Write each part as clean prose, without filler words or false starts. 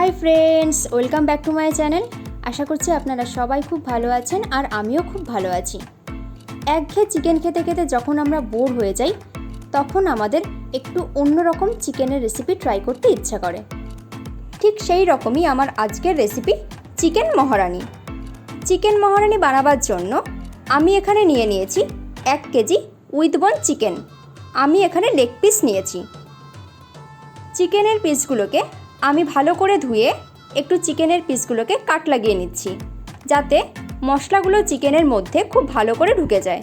High friends, welcome back to my channel. আশা করছি আপনারা সবাই খুব ভালো আছেন আর আমিও খুব ভালো আছি। একঘেয়ে চিকেন খেতে খেতে যখন আমরা বোর হয়ে যাই তখন আমাদের একটু অন্যরকম চিকেনের রেসিপি ট্রাই করতে ইচ্ছা করে। ঠিক সেই রকমই আমার আজকের রেসিপি চিকেন মহারানি। চিকেন মহারানি বানাবার জন্য আমি এখানে নিয়ে নিয়েছি 1 কেজি উইথ বোন চিকেন। আমি এখানে লেগ পিস নিয়েছি। চিকেনের পিসগুলোকে আমি ভালো করে ধুয়ে একটু চিকেনের পিসগুলোকে কাট লাগিয়ে নিচ্ছি, যাতে মশলাগুলো চিকেনের মধ্যে খুব ভালো করে ঢুকে যায়।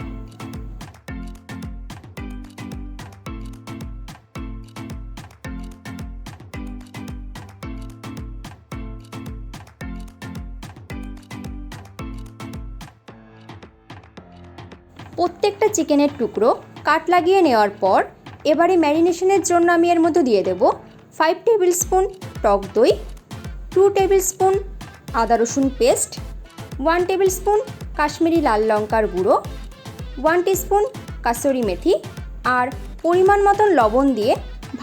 প্রত্যেকটা চিকেনের টুকরো কাট লাগিয়ে নেওয়ার পর এবারে ম্যারিনেশনের জন্য আমি এর মধ্যে দিয়ে দেব 5 টেবিল স্পুন টক দই, 2 টেবিল স্পুন আদা রসুন পেস্ট, 1 টেবিল স্পুন কাশ্মীরি লাল লঙ্কার গুঁড়ো, 1 টিস্পুন কাসুরি মেথি আর পরিমাণ মতন লবণ দিয়ে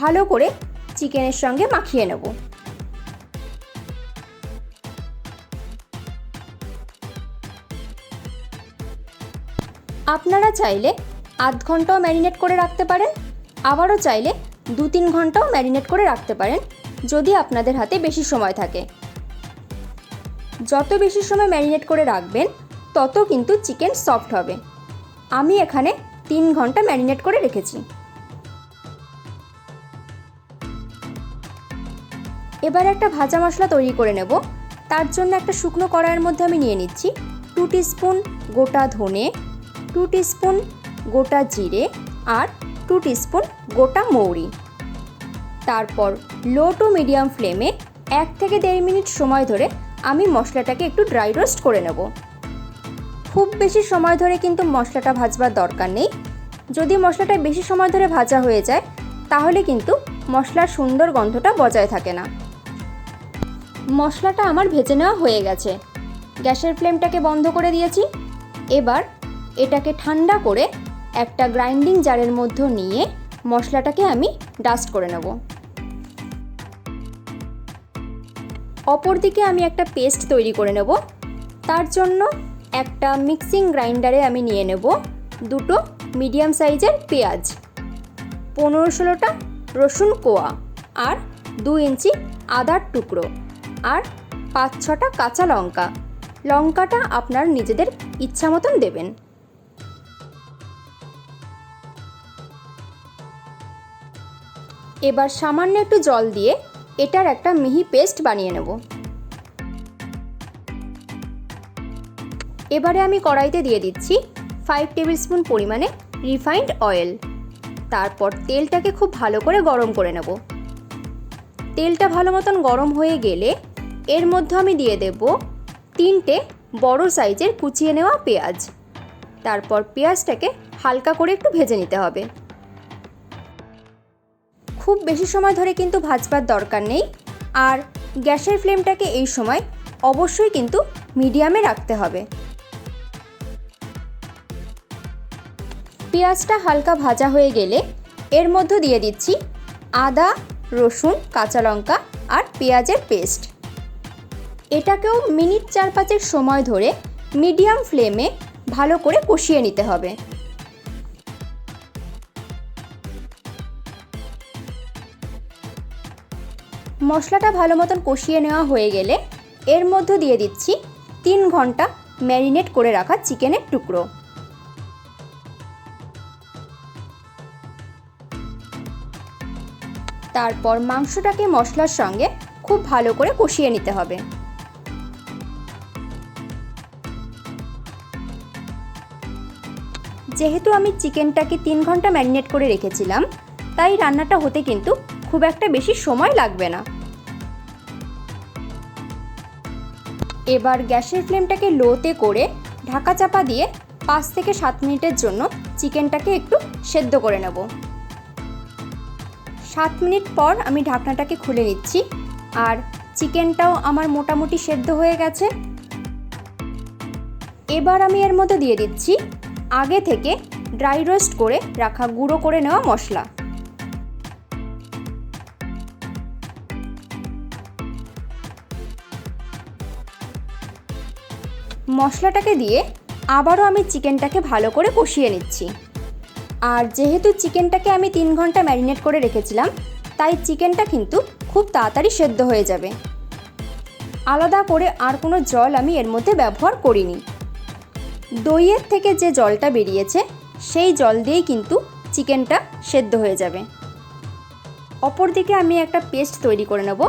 ভালো করে চিকেনের সঙ্গে মাখিয়ে নেব। আপনারা চাইলে আধ ঘন্টাও ম্যারিনেট করে রাখতে পারেন, আবারও চাইলে 2-3 ঘন্টাও ম্যারিনেট করে রাখতে পারেন যদি আপনাদের হাতে বেশি সময় থাকে। যত বেশি সময় ম্যারিনেট করে রাখবেন তত কিন্তু চিকেন সফট হবে। আমি এখানে 3 ঘন্টা ম্যারিনেট করে রেখেছি। এবার একটা ভাজা মশলা তৈরি করে নেব। তার জন্য একটা শুকনো কড়াইয়ের মধ্যে আমি নিয়ে নিচ্ছি 2 টিস্পুন গোটা ধনে, 2 টিস্পুন গোটা জিরে আর 2 টিস্পুন গোটা মৌরি। তারপর লো টু মিডিয়াম ফ্লেমে 1 থেকে 1.5 মিনিট সময় ধরে আমি মশলাটাকে একটু ড্রাই রোস্ট করে নেব। খুব বেশি সময় ধরে কিন্তু মশলাটা ভাজবার দরকার নেই। যদি মশলাটা বেশি সময় ধরে ভাজা হয়ে যায় তাহলে কিন্তু মশলার সুন্দর গন্ধটা বজায় থাকে না। মশলাটা আমার ভেজে নেওয়া হয়ে গেছে। গ্যাসের ফ্লেমটাকে বন্ধ করে দিয়েছি। এবার এটাকে ঠান্ডা করে একটা গ্রাইন্ডিং জারের মধ্যে নিয়ে মশলাটাকে আমি ডাস্ট করে নেব। অপরদিকে আমি একটা পেস্ট তৈরি করে নেব। তার জন্য একটা মিক্সিং গ্রাইন্ডারে আমি নিয়ে নেব 2টো মিডিয়াম সাইজের পেঁয়াজ, 15-16টা রসুন কোয়া আর 2 ইঞ্চি আদার টুকরো আর 5-6টা কাঁচা লঙ্কা। লঙ্কাটা আপনার নিজেদের ইচ্ছা মতন দেবেন। এবার সামান্য একটু জল দিয়ে এটার একটা মিহি পেস্ট বানিয়ে নেব। এবারে আমি কড়াইতে দিয়ে দিচ্ছি 5 টেবিল স্পুন পরিমাণে রিফাইন্ড অয়েল। তারপর তেলটাকে খুব ভালো করে গরম করে নেব। তেলটা ভালো মতন গরম হয়ে গেলে এর মধ্যে আমি দিয়ে দেব 3টে বড় সাইজের কুচিয়ে নেওয়া পেঁয়াজ। তারপর পেঁয়াজটাকে হালকা করে একটু ভেজে নিতে হবে। খুব বেশি সময় ধরে কিন্তু ভাজবার দরকার নেই। আর গ্যাসের ফ্লেমটাকে এই সময় অবশ্যই কিন্তু মিডিয়ামে রাখতে হবে। পেঁয়াজটা হালকা ভাজা হয়ে গেলে এর মধ্যে দিয়ে দিচ্ছি আদা, রসুন, কাঁচা লঙ্কা আর পেঁয়াজের পেস্ট। এটাকেও মিনিট 4-5 সময় ধরে মিডিয়াম ফ্লেমে ভালো করে কষিয়ে নিতে হবে। মশলাটা ভালো মতন কষিয়ে নেওয়া হয়ে গেলে এর মধ্যে দিয়ে দিচ্ছি 3 ঘন্টা ম্যারিনেট করে রাখা চিকেনের টুকরো। তারপর মাংসটাকে মশলার সঙ্গে খুব ভালো করে কষিয়ে নিতে হবে। যেহেতু আমি চিকেনটাকে 3 ঘন্টা ম্যারিনেট করে রেখেছিলাম তাই রান্নাটা হতে কিন্তু খুব একটা বেশি সময় লাগবে না। এবার গ্যাসের ফ্লেমটাকে লোতে করে ঢাকা চাপা দিয়ে 5 থেকে 7 মিনিটের জন্য চিকেনটাকে একটু সেদ্ধ করে নেব। 7 মিনিট পর আমি ঢাকনাটাকে খুলে নিচ্ছি আর চিকেনটাও আমার মোটামুটি সেদ্ধ হয়ে গেছে। এবার আমি এর মধ্যে দিয়ে দিচ্ছি আগে থেকে ড্রাই রোস্ট করে রাখা গুঁড়ো করে নেওয়া মশলা। মশলাটাকে দিয়ে আবারও আমি চিকেনটাকে ভালো করে কষিয়ে নিচ্ছি। আর যেহেতু চিকেনটাকে আমি 3 ঘন্টা ম্যারিনেট করে রেখেছিলাম, তাই চিকেনটা কিন্তু খুব তাড়াতাড়ি সেদ্ধ হয়ে যাবে। আলাদা করে আর কোনো জল আমি এর মধ্যে ব্যবহার করিনি। দইয়ের থেকে যে জলটা বেরিয়েছে সেই জল দিয়েই কিন্তু চিকেনটা সেদ্ধ হয়ে যাবে। অপরদিকে আমি একটা পেস্ট তৈরি করে নেব।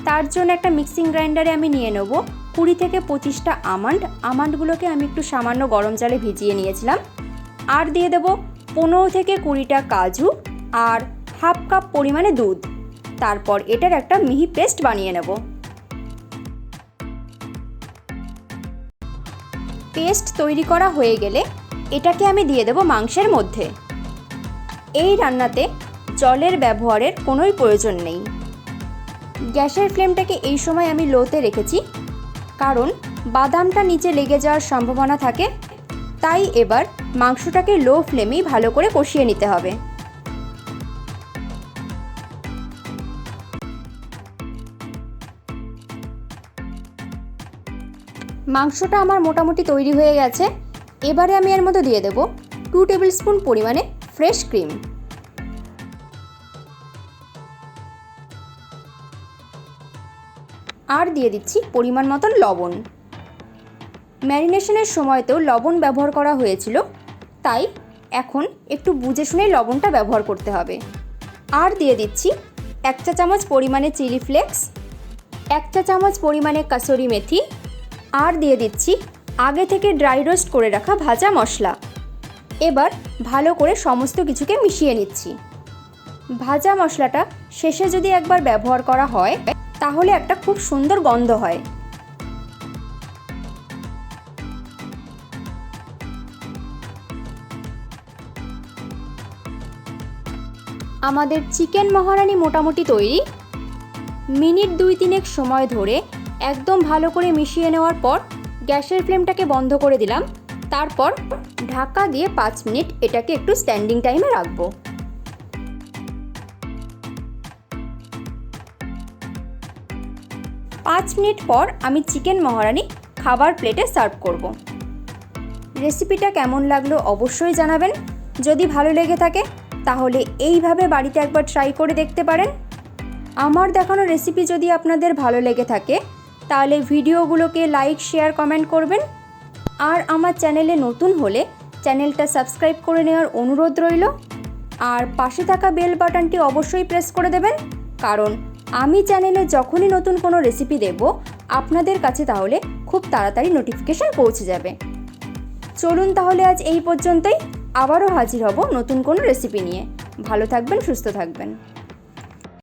তার জন্য একটা মিক্সিং গ্রাইন্ডারে আমি নিয়ে নেব 20 থেকে 25টা আমন্ডগুলোকে আমি একটু সামান্য গরম জলে ভিজিয়ে নিয়েছিলাম। আর দিয়ে দেব 15 থেকে 20টা কাজু আর হাফ কাপ পরিমাণে দুধ। তারপর এটার একটা মিহি পেস্ট বানিয়ে নেব। পেস্ট তৈরি করা হয়ে গেলে এটাকে আমি দিয়ে দেব মাংসের মধ্যে। এই রান্নাতে জলের ব্যবহারের কোনোই প্রয়োজন নেই। গ্যাসের ফ্লেমটাকে এই সময় আমি লোতে রেখেছি, কারণ বাদামটা নিচে লেগে যাওয়ার সম্ভাবনা থাকে। তাই এবার মাংসটাকে লো ফ্লেমেই ভালো করে কষিয়ে নিতে হবে। মাংসটা আমার মোটামুটি তৈরি হয়ে গেছে। এবারে আমি এর মধ্যে দিয়ে দেব 2 টেবিল স্পুন পরিমাণে ফ্রেশ ক্রিম। আর দিয়ে দিচ্ছি পরিমাণ মতন লবণ। ম্যারিনেশনের সময়তেও লবণ ব্যবহার করা হয়েছিল, তাই এখন একটু বুঝে শুনে লবণটা ব্যবহার করতে হবে। আর দিয়ে দিচ্ছি 1 চা চামচ পরিমাণে চিলি ফ্লেক্স, 1 চা চামচ পরিমাণে কাসুরি মেথি, আর দিয়ে দিচ্ছি আগে থেকে ড্রাই রোস্ট করে রাখা ভাজা মশলা। এবার ভালো করে সমস্ত কিছুকে মিশিয়ে নিচ্ছি। ভাজা মশলাটা শেষে যদি একবার ব্যবহার করা হয় তাহলে একটা খুব সুন্দর গন্ধ হয়। আমাদের চিকেন মহারানি মোটামুটি তৈরি। মিনিট 2-3 সময় ধরে একদম ভালো করে মিশিয়ে নেওয়ার পর গ্যাসের ফ্লেমটাকে বন্ধ করে দিলাম। তারপর ঢাকা দিয়ে 5 মিনিট এটাকে একটু স্ট্যান্ডিং টাইমে রাখবো। 5 মিনিট পর আমি চিকেন মহারানি খাবার প্লেটে সার্ভ করব। রেসিপিটা কেমন লাগলো অবশ্যই জানাবেন। যদি ভালো লেগে থাকে তাহলে এইভাবে বাড়িতে একবার ট্রাই করে দেখতে পারেন। আমার দেখানো রেসিপি যদি আপনাদের ভালো লেগে থাকে তাহলে ভিডিওগুলোকে লাইক, শেয়ার, কমেন্ট করবেন। আর আমার চ্যানেলে নতুন হলে চ্যানেলটা সাবস্ক্রাইব করে নেওয়ার অনুরোধ রইল। আর পাশে থাকা বেল বাটনটি অবশ্যই প্রেস করে দেবেন, কারণ আমি চ্যানেলে যখনই নতুন কোনো রেসিপি দেব আপনাদের কাছে তাহলে খুব তাড়াতাড়ি নোটিফিকেশন পৌঁছে যাবে। চলুন তাহলে আজ এই পর্যন্তই। আবারও হাজির হব নতুন কোনো রেসিপি নিয়ে। ভালো থাকবেন, সুস্থ থাকবেন।